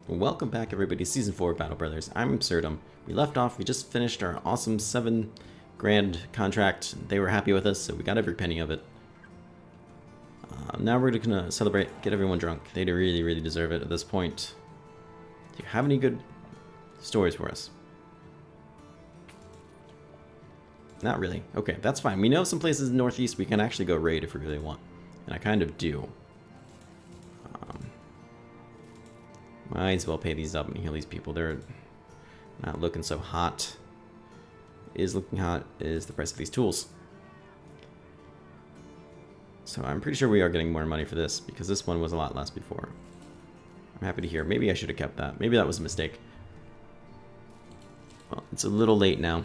Welcome back, everybody, to Season 4 of Battle Brothers. I'm Absurdum. We left off, we just finished our awesome 7 grand contract. They were happy with us, so we got every penny of it. Now we're gonna celebrate, get everyone drunk. They really deserve it at this point. Do you have any good stories for us? Not really. Okay, that's fine. We know some places in the Northeast we can actually go raid if we really want. And I kind of do. Might as well pay these up and heal these people. They're not looking so hot. Is looking hot is the price of these tools. So I'm pretty sure we are getting more money for this, because this one was a lot less before. I'm happy to hear. Maybe I should have kept that. Maybe that was a mistake. Well, it's a little late now.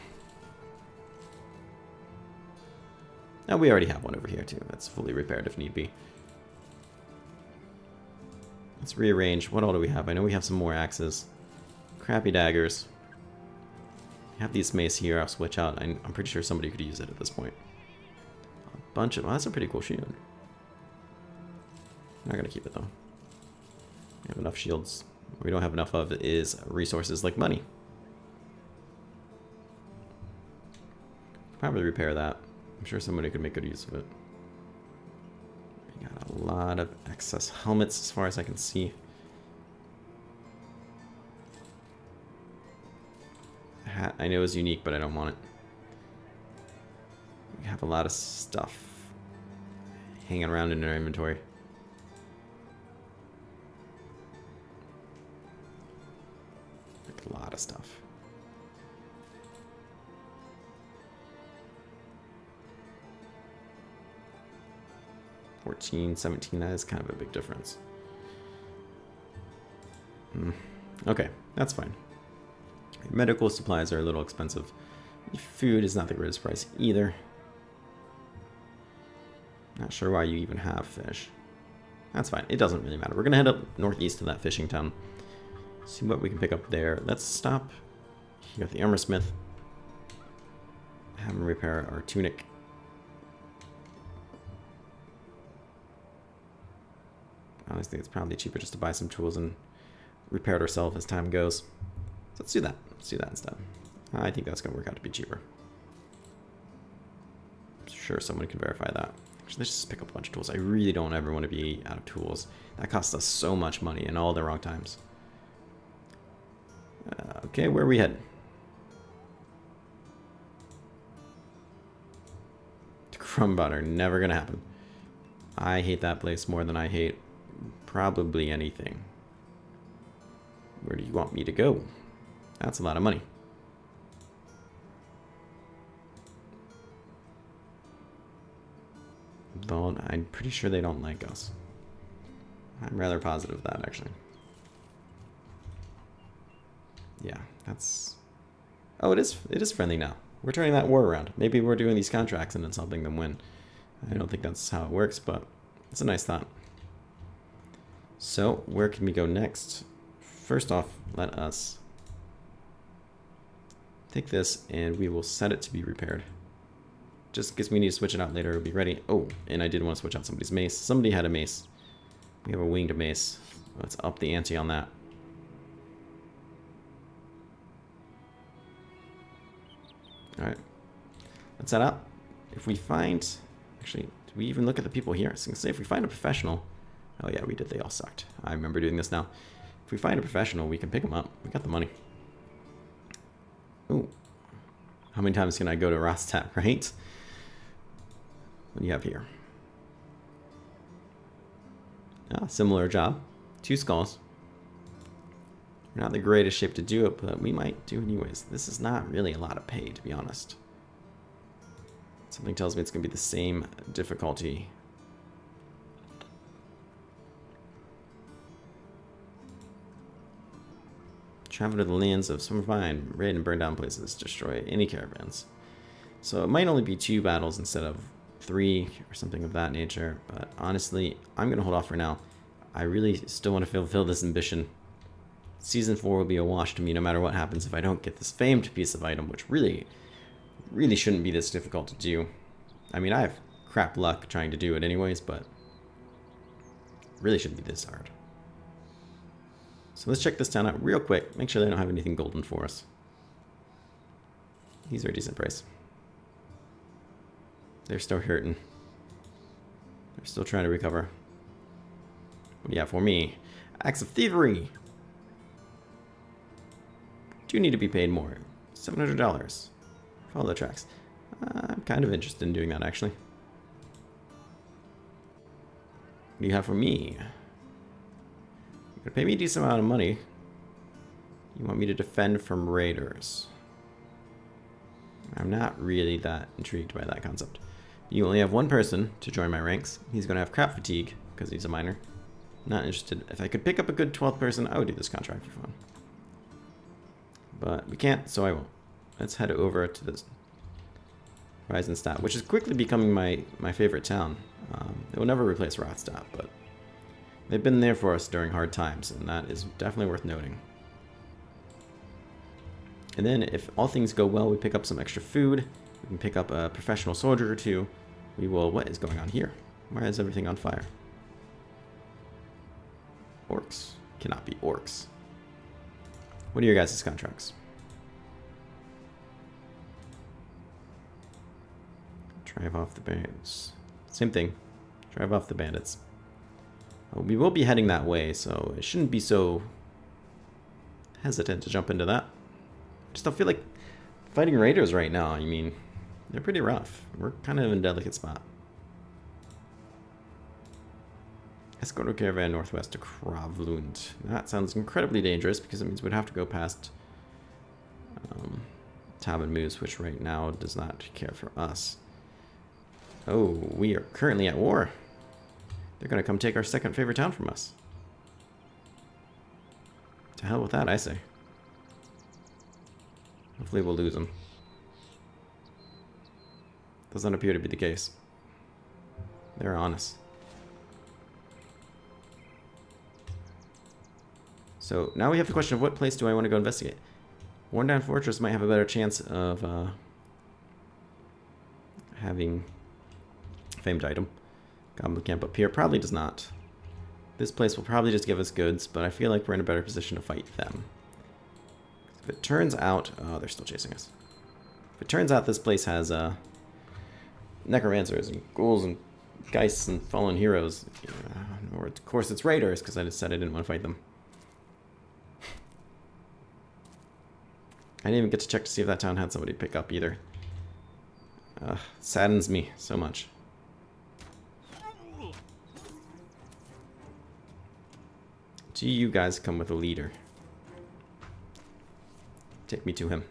Now we already have one over here too. That's fully repaired if need be. Let's rearrange. What all do we have? I know we have some more axes. Crappy daggers. I have these mace here. I'll switch out. I'm pretty sure somebody could use it at this point. A bunch of... Oh, that's a pretty cool shield. I'm not going to keep it, though. We have enough shields. What we don't have enough of is resources like money. Probably repair that. I'm sure somebody could make good use of it. We got a lot of excess helmets as far as I can see. The hat I know is unique, but I don't want it. We have a lot of stuff hanging around in our inventory. Like a lot of stuff. $14, $17, that is kind of a big difference. Okay, that's fine. Medical supplies are a little expensive. Food is not the greatest price either. Not sure why you even have fish. That's fine, it doesn't really matter. We're gonna head up northeast to that fishing town. See what we can pick up there. Let's stop here at the armor smith. Have him repair our tunic. Honestly, it's probably cheaper just to buy some tools and repair it ourselves as time goes. So let's do that. Let's do that instead. I think that's going to work out to be cheaper. I'm sure someone can verify that. Actually, let's just pick up a bunch of tools. I really don't ever want to be out of tools. That costs us so much money in all the wrong times. Okay, where are we heading? Crumb butter, never going to happen. I hate that place more than I hate probably anything. Where do you want me to go? That's a lot of money. Though I'm pretty sure they don't like us. I'm rather positive of that, actually. Yeah, that's... Oh, it is friendly now. We're turning that war around. Maybe we're doing these contracts and it's helping them win. I don't think that's how it works, but it's a nice thought. So, where can we go next? First off, let us take this and we will set it to be repaired. Just in case we need to switch it out later, it'll be ready. Oh, and I did want to switch out somebody's mace. Somebody had a mace. We have a winged mace. Let's up the ante on that. Alright. Let's head out. If we find... Actually, do we even look at the people here? I was going to say, if we find a professional... Oh yeah, we did. They all sucked. I remember doing this now. If we find a professional, we can pick them up. We got the money. Ooh. How many times can I go to Rostat, right? What do you have here? Ah, similar job. 2 skulls. We're not the greatest shape to do it, but we might do anyways. This is not really a lot of pay, to be honest. Something tells me it's going to be the same difficulty. Travel to the lands of Summervine, raid and burn down places, destroy any caravans. So it might only be 2 battles instead of 3 or something of that nature, but honestly, I'm going to hold off for now. I really still want to fulfill this ambition. Season 4 will be a wash to me no matter what happens if I don't get this famed piece of item, which really shouldn't be this difficult to do. I mean, I have crap luck trying to do it anyways, but really shouldn't be this hard. So let's check this town out real quick. Make sure they don't have anything golden for us. These are a decent price. They're still hurting. They're still trying to recover. What do you have for me? Acts of thievery. Do need to be paid more. $700. Follow the tracks. I'm kind of interested in doing that, actually. What do you have for me? You're gonna pay me a decent amount of money. You want me to defend from raiders. I'm not really that intrigued by that concept. You only have one person to join my ranks. He's gonna have crap fatigue because he's a minor. Not interested. If I could pick up a good 12th person, I would do this contract for fun. But we can't, so I won't. Let's head over to this Reisenstadt, which is quickly becoming my favorite town. It will never replace Rothstadt, but they've been there for us during hard times, and that is definitely worth noting. And then, if all things go well, we pick up some extra food. We can pick up a professional soldier or two. We will... What is going on here? Why is everything on fire? Orcs. Cannot be orcs. What are your guys' contracts? Drive off the bandits. Same thing. Drive off the bandits. We will be heading that way, so it shouldn't be so hesitant to jump into that. I just don't feel like fighting raiders right now. I mean, they're pretty rough. We're kind of in a delicate spot. Escort a caravan northwest to Kravlund. That sounds incredibly dangerous because it means we'd have to go past Tavern Moose, which right now does not care for us. Oh, we are currently at war. They're going to come take our second favorite town from us. To hell with that, I say. Hopefully we'll lose them. Doesn't appear to be the case. They're honest. So now we have the question of what place do I want to go investigate? Worn Down Fortress might have a better chance of having famed item. Goblin Camp up here probably does not. This place will probably just give us goods, but I feel like we're in a better position to fight them. If it turns out... Oh, they're still chasing us. If it turns out this place has necromancers and ghouls and geists and fallen heroes, or of course it's raiders, because I just said I didn't want to fight them. I didn't even get to check to see if that town had somebody to pick up either. Saddens me so much. Do you guys come with a leader? Take me to him.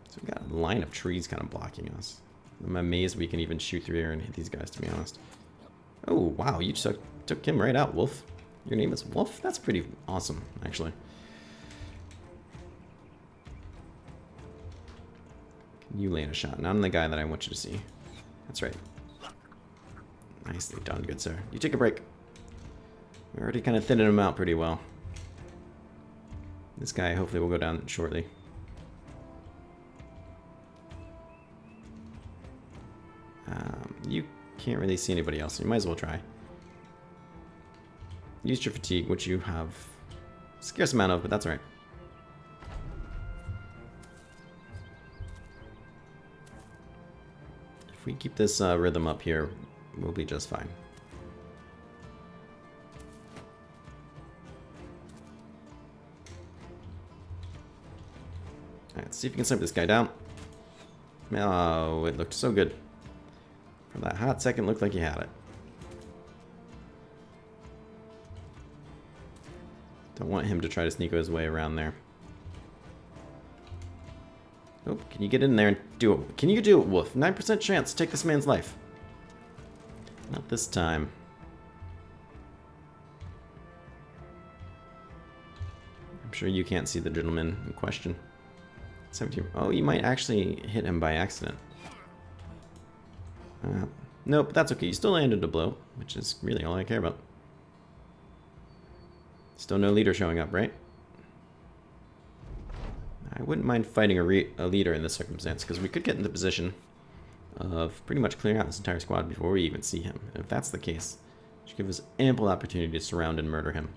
So we've got a line of trees kind of blocking us. I'm amazed we can even shoot through here and hit these guys, to be honest. Oh, wow, you just took him right out, Wolf. Your name is Wolf? That's pretty awesome, actually. You land a shot. Not on the guy that I want you to see. That's right. Nicely done, good sir. You take a break. We're already kind of thinning him out pretty well. This guy hopefully will go down shortly. You can't really see anybody else, so you might as well try. Use your fatigue, which you have a scarce amount of, but that's alright. If we keep this rhythm up here, we'll be just fine. Alright, let's see if we can snipe this guy down. Oh, it looked so good. For that hot second, looked like he had it. Don't want him to try to sneak his way around there. Oh, can you get in there and do it? Can you do it, Wolf? 9% chance to take this man's life. Not this time. I'm sure you can't see the gentleman in question. 17. Oh, you might actually hit him by accident. Nope, that's okay. You still landed a blow, which is really all I care about. Still no leader showing up, right? I wouldn't mind fighting a leader in this circumstance, because we could get into the position of pretty much clearing out this entire squad before we even see him. And if that's the case, it should give us ample opportunity to surround and murder him.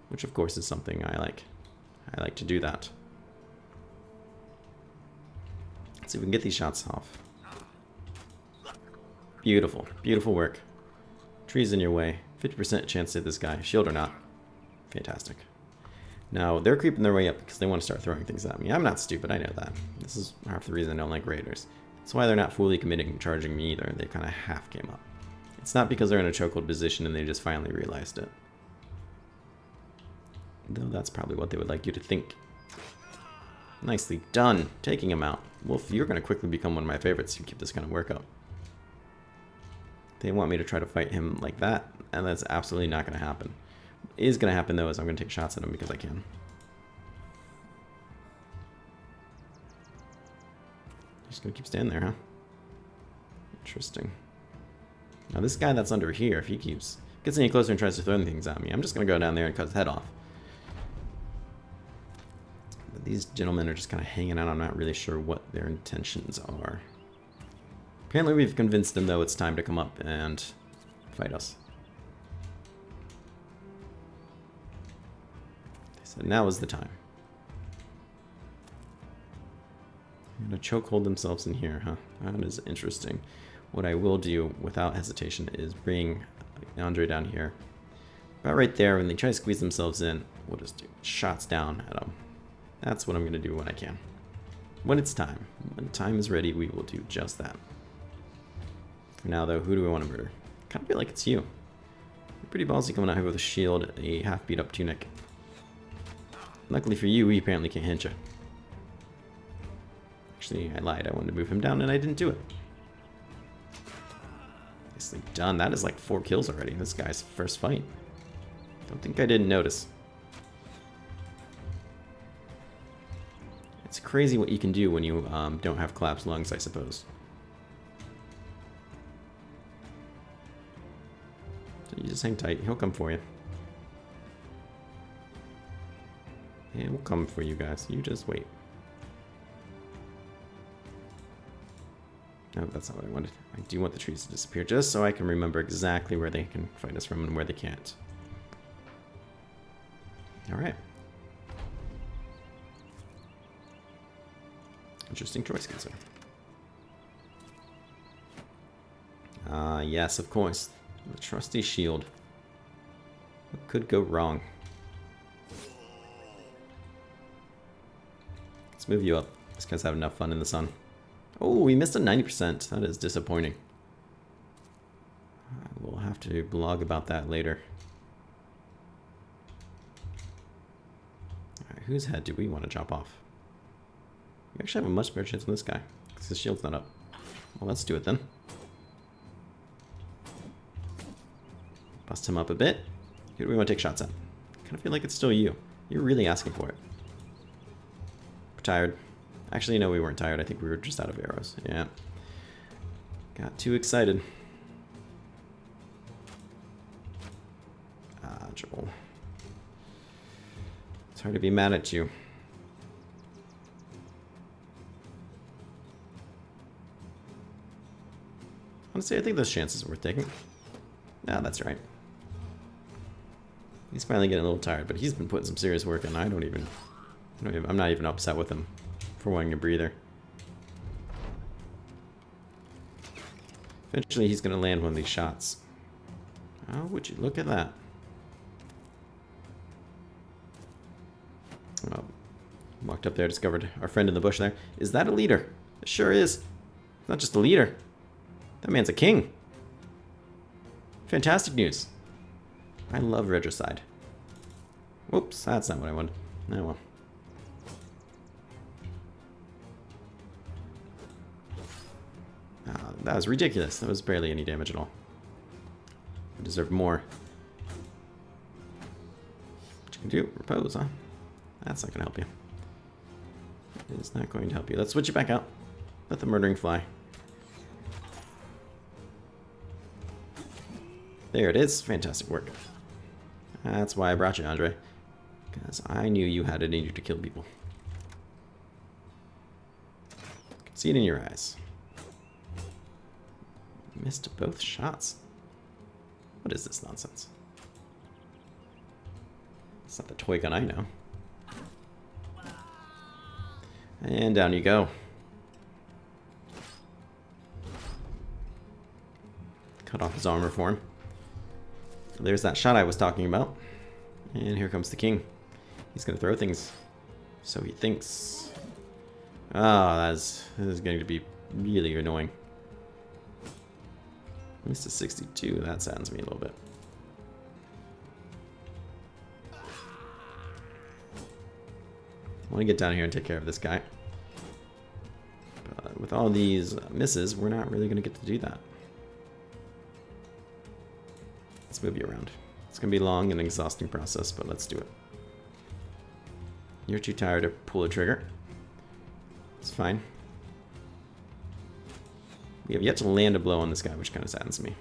which of course is something I like. I like to do that. Let's see if we can get these shots off. Beautiful. Beautiful work. Trees in your way. 50% chance to hit this guy. Shield or not. Fantastic. Now, they're creeping their way up because they want to start throwing things at me. I'm not stupid, I know that. This is half the reason I don't like raiders. That's why they're not fully committing to charging me either. They kind of half came up. It's not because they're in a chokehold position and they just finally realized it. Though that's probably what they would like you to think. Nicely done, taking him out. Wolf, you're going to quickly become one of my favorites if you keep this kind of work up. They want me to try to fight him like that, and that's absolutely not going to happen. What is going to happen, though, is I'm going to take shots at him because I can. Just going to keep standing there, huh? Interesting. Now, this guy that's under here, if he gets any closer and tries to throw things at me, I'm just going to go down there and cut his head off. But these gentlemen are just kind of hanging out. I'm not really sure what their intentions are. Apparently we've convinced them, though, it's time to come up and fight us. They said now is the time. They're going to chokehold themselves in here, huh? That is interesting. What I will do, without hesitation, is bring Andre down here. About right there, when they try to squeeze themselves in, we'll just do shots down at them. That's what I'm going to do when I can. When it's time. When time is ready, we will do just that. For now, though, who do we want to murder? Kind of feel like it's you. You're pretty ballsy coming out here with a shield, a half-beat-up tunic. Luckily for you, he apparently can't hit you. Actually, I lied. I wanted to move him down, and I didn't do it. Nicely done. That is like 4 kills already. This guy's first fight. Don't think I didn't notice. It's crazy what you can do when you don't have collapsed lungs, I suppose. So you just hang tight. He'll come for you. And we'll come for you guys. You just wait. No, that's not what I wanted. I do want the trees to disappear just so I can remember exactly where they can fight us from and where they can't. Alright. Interesting choice, good sir. Yes, of course. The trusty shield. What could go wrong? Let's move you up. These guys have enough fun in the sun. Oh, we missed a 90%. That is disappointing. We'll have to blog about that later. Alright, whose head do we want to chop off? We actually have a much better chance than this guy, because his shield's not up. Well, let's do it then. Bust him up a bit. Who do we want to take shots at? I kind of feel like it's still you. You're really asking for it. We're tired. Actually, no, we weren't tired. I think we were just out of arrows. Yeah. Got too excited. Ah, Joel. It's hard to be mad at you. Honestly, I think those chances are worth taking. Yeah, that's right. He's finally getting a little tired, but he's been putting some serious work in. I'm not even upset with him for wanting a breather. Eventually, he's going to land one of these shots. Oh, would you look at that? Oh, walked up there, discovered our friend in the bush there. Is that a leader? It sure is. Not just a leader. That man's a king. Fantastic news. I love regicide. Whoops, that's not what I wanted. Oh well. That was ridiculous. That was barely any damage at all. I deserve more. What you can do? Repose, huh? That's not going to help you. It is not going to help you. Let's switch it back out. Let the murdering fly. There it is. Fantastic work. That's why I brought you, Andre. Because I knew you had it in you to kill people. I could see it in your eyes. Missed both shots. What is this nonsense? It's not the toy gun I know. And down you go. Cut off his armor for him. There's that shot I was talking about. And here comes the king. He's going to throw things. So he thinks. Ah, this is going to be really annoying. Missed a 62. That saddens me a little bit. I want to get down here and take care of this guy. But with all these misses, we're not really going to get to do that. Let's move you around. It's going to be a long and exhausting process, but let's do it. You're too tired to pull a trigger. It's fine. We have yet to land a blow on this guy, which kind of saddens me.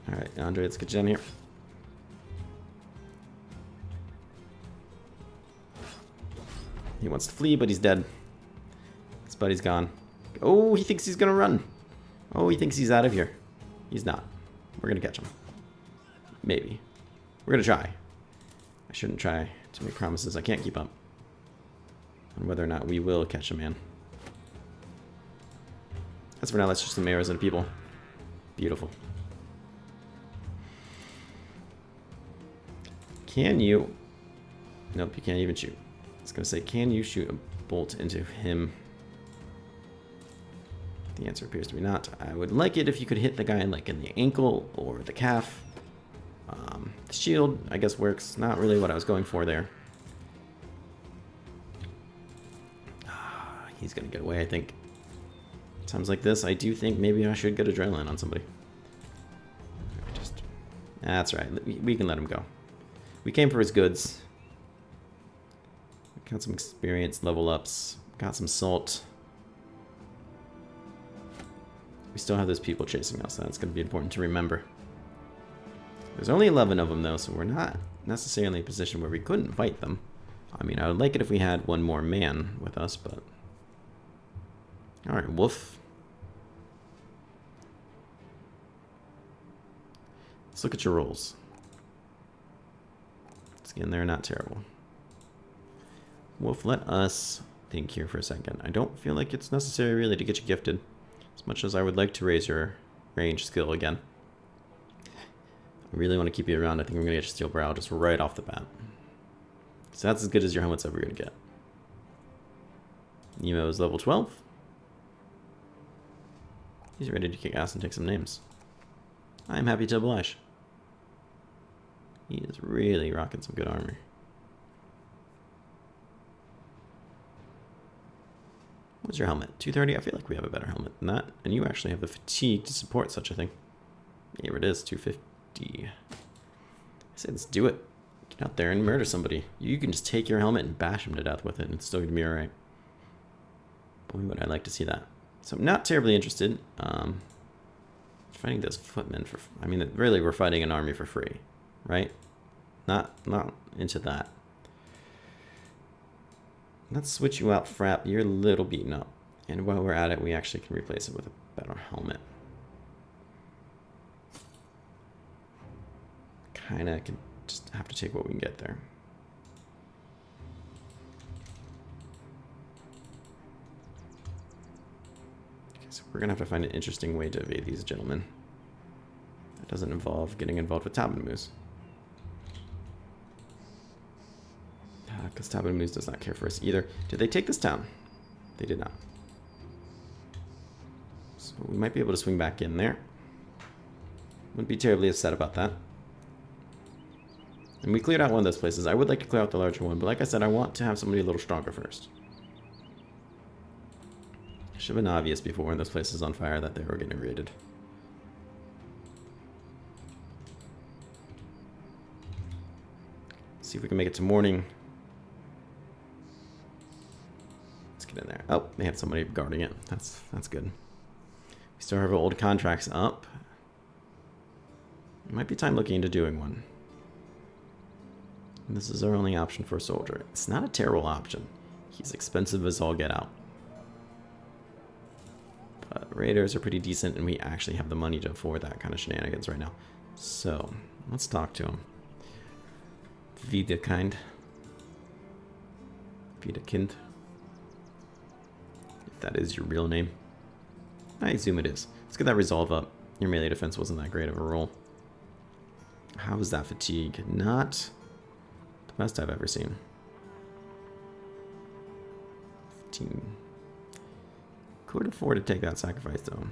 Alright, Andre, let's get you down here. He wants to flee, but he's dead. His buddy's gone. Oh, he thinks he's gonna run. Oh, he thinks he's out of here. He's not. We're gonna catch him. Maybe. We're gonna try. I shouldn't try to make promises I can't keep up on whether or not we will catch a man. As for now, that's just some arrows and people. Beautiful. Can you... Nope, you can't even shoot. I was gonna say, can you shoot a bolt into him? The answer appears to be not. I would like it if you could hit the guy like in the ankle or the calf. The shield, I guess, works. Not really what I was going for there. He's gonna get away, I think. Times like this, I do think maybe I should get adrenaline on somebody. That's right. We can let him go. We came for his goods. Got some experience level ups. Got some salt. We still have those people chasing us. That's going to be important to remember. There's only 11 of them, though, so we're not necessarily in a position where we couldn't fight them. I mean, I would like it if we had one more man with us, but... Alright, Wolf. Let's look at your rolls. Again, they're not terrible. Wolf, let us think here for a second. I don't feel like it's necessary really to get you gifted. As much as I would like to raise your range skill again. I really want to keep you around. I think I'm going to get your steel brow just right off the bat. So that's as good as your helmet's ever going to get. Nemo is level 12. He's ready to kick ass and take some names. I am happy to oblige. He is really rocking some good armor. What's your helmet? 230? I feel like we have a better helmet than that. And you actually have the fatigue to support such a thing. Here it is, 250. I say let's do it. Get out there and murder somebody. You can just take your helmet and bash him to death with it, and it's still going to be alright. Boy, would I like to see that. So I'm not terribly interested. Fighting those footmen for... I mean, really, we're fighting an army for free. Right? Not into that. Let's switch you out, Frap. You're a little beaten up. And while we're at it, we actually can replace it with a better helmet. Kinda can just have to take what we can get there. Okay, so we're gonna have to find an interesting way to evade these gentlemen. That doesn't involve getting involved with Tabin Moose. Because Tabin Moose does not care for us either. Did they take this town? They did not. So we might be able to swing back in there. Wouldn't be terribly upset about that. And we cleared out one of those places. I would like to clear out the larger one, but like I said, I want to have somebody a little stronger first. Should have been obvious before when those places on fire that they were getting raided. See if we can make it to morning. Let's get in there. Oh, they have somebody guarding it. That's good. We still have our old contracts up. It might be time looking into doing one. And this is our only option for a soldier. It's not a terrible option. He's expensive as all get out. But raiders are pretty decent, and we actually have the money to afford that kind of shenanigans right now. So, let's talk to him. Wiederkind. Wiederkind. If that is your real name. I assume it is. Let's get that resolve up. Your melee defense wasn't that great of a roll. How is that fatigue? Not the best I've ever seen. 15. Could afford to take that sacrifice though.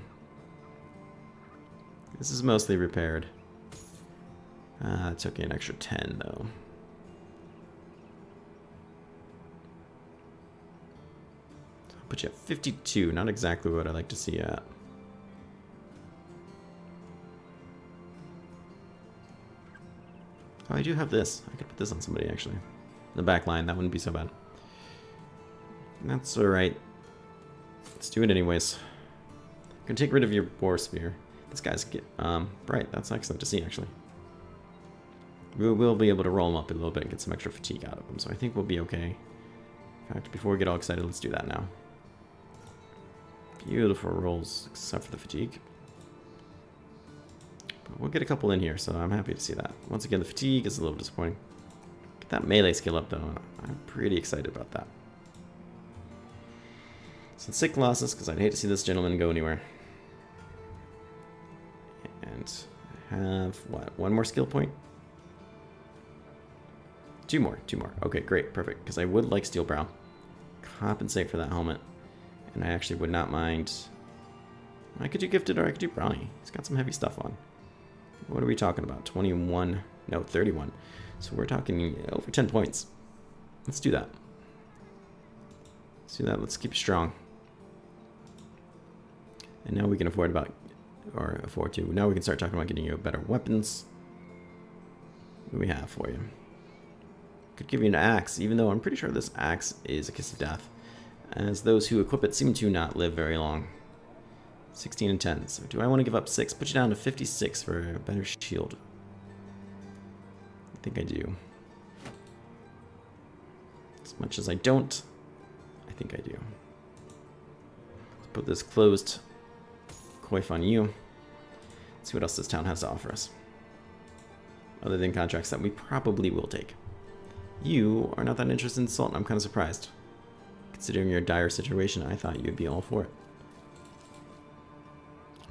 This is mostly repaired. It took an extra 10 though. So I'll put you at 52. Not exactly what I'd like to see at. Oh, I do have this. I could put this on somebody actually. The back line, that wouldn't be so bad. That's alright. Let's do it anyways. I'm gonna take rid of your boar spear. This guy's get bright. That's excellent to see actually. We will be able to roll him up a little bit and get some extra fatigue out of him, so I think we'll be okay. In fact, before we get all excited, let's do that now. Beautiful rolls, except for the fatigue. But we'll get a couple in here, so I'm happy to see that. Once again, the fatigue is a little disappointing. Get that melee skill up though. I'm pretty excited about that. So 6 losses, because I'd hate to see this gentleman go anywhere. And I have, what, 1 more skill point? 2 more. Okay, great, perfect. Because I would like Steel Brow. Compensate for that helmet. And I actually would not mind. I could do Gifted or I could do Brownie. He's got some heavy stuff on. What are we talking about? 21, no, 31. So we're talking over 10 points. Let's do that. Let's do that, let's keep it strong. And now we can afford to. Now we can start talking about getting you better weapons. What do we have for you? Could give you an axe, even though I'm pretty sure this axe is a kiss of death, as those who equip it seem to not live very long. 16 and 10. So do I want to give up 6? Put you down to 56 for a better shield. I think I do. As much as I don't, I think I do. Let's put this closed coif on you. Let's see what else this town has to offer us. Other than contracts that we probably will take. You are not that interested in salt, and I'm kind of surprised. Considering your dire situation, I thought you'd be all for it.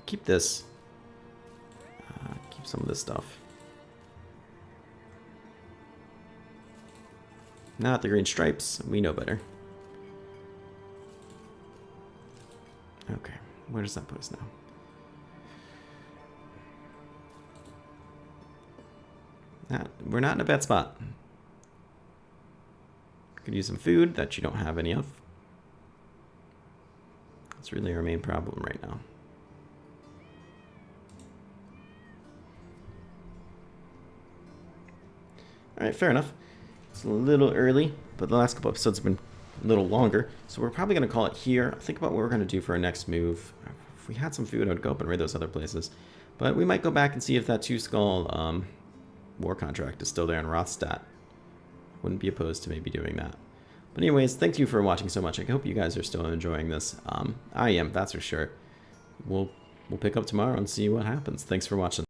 Keep this. Keep some of this stuff. Not the green stripes. We know better. Okay. Where does that put us now? We're not in a bad spot. Could use some food that you don't have any of. That's really our main problem right now. Alright, fair enough. It's a little early, but the last couple episodes have been a little longer, so we're probably going to call it here. Think about what we're going to do for our next move. If we had some food, I would go up and raid those other places. But we might go back and see if that 2-skull war contract is still there in Rothstadt. Wouldn't be opposed to maybe doing that. But anyways, thank you for watching so much. I hope you guys are still enjoying this. I am, that's for sure. We'll pick up tomorrow and see what happens. Thanks for watching.